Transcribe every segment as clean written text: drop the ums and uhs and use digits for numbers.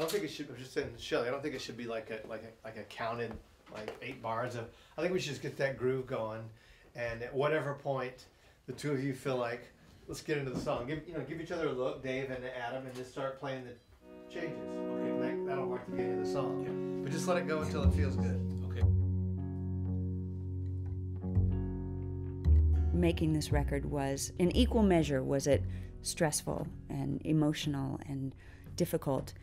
don't think it should. I'm just saying, Chely. I don't think it should be like a counted 8 bars of. I think we should just get that groove going, and at whatever point the two of you feel like, let's get into the song. Give each other a look, Dave and Adam, and just start playing the changes. Okay, that'll mark the beginning of the song. Yeah. But just let it go until it feels good. Okay. Making this record was, in equal measure, was it stressful and emotional and difficult.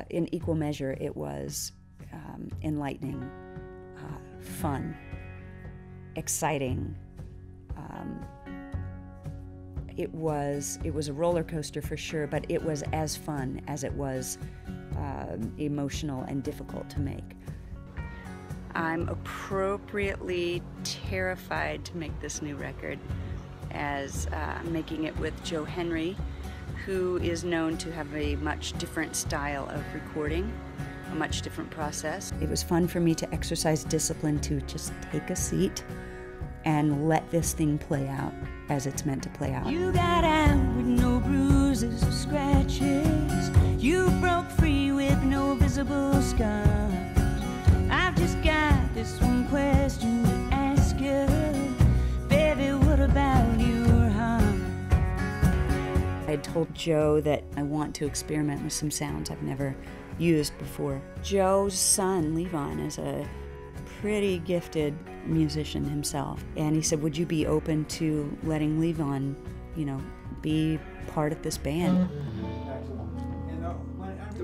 In equal measure, it was enlightening, fun, exciting. It was a roller coaster for sure, but it was as fun as it was emotional and difficult to make. I'm appropriately terrified to make this new record, as I'm making it with Joe Henry, who is known to have a much different style of recording, a much different process. It was fun for me to exercise discipline to just take a seat and let this thing play out as it's meant to play out. You got out with no bruises or scratches. You broke free with no visible scars. I've just got this one question to ask you. Baby, what about your heart? I had told Joe that I want to experiment with some sounds I've never used before. Joe's son, Levon, is a pretty gifted musician himself, and he said, would you be open to letting Levon, be part of this band?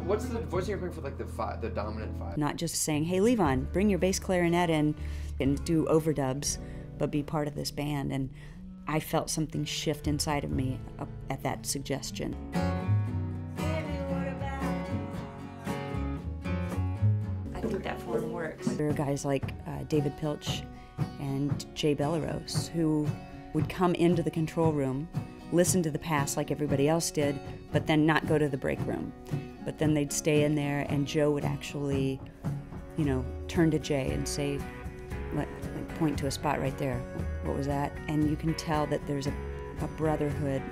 What's the voice you're playing for, like the dominant 5? Not just saying, hey Levon, bring your bass clarinet in and do overdubs, but be part of this band. And I felt something shift inside of me at that suggestion. I think that form works. There are guys like David Pilch and Jay Bellerose who would come into the control room, listen to the pass like everybody else did, but then not go to the break room. But then they'd stay in there, and Joe would actually, turn to Jay and say, point to a spot right there. What was that? And you can tell that there's a brotherhood,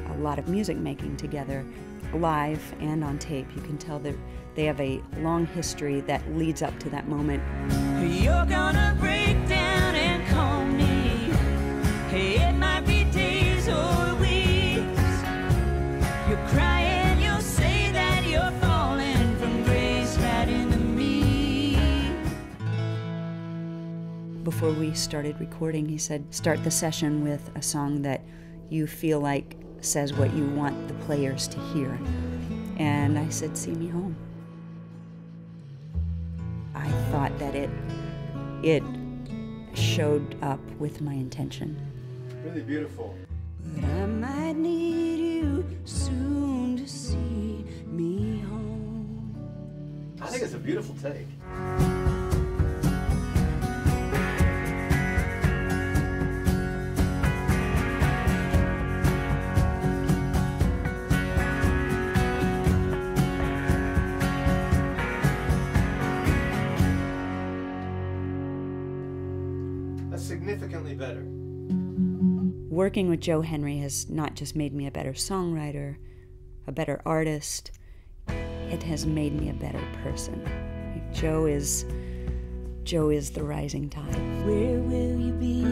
a lot of music making together, live and on tape. You can tell that they have a long history that leads up to that moment. You're gonna break down and call me. Hey, it might be days or weeks. You're crying, you'll say that you're falling from grace right into me. Before we started recording, he said, start the session with a song that you feel like says what you want the players to hear. And I said, See Me Home. I thought that it showed up with my intention. Really beautiful. But I might need you soon to see me home. I think it's a beautiful take. That's significantly better. Working with Joe Henry has not just made me a better songwriter, a better artist, it has made me a better person. Joe is the rising tide. Where will you be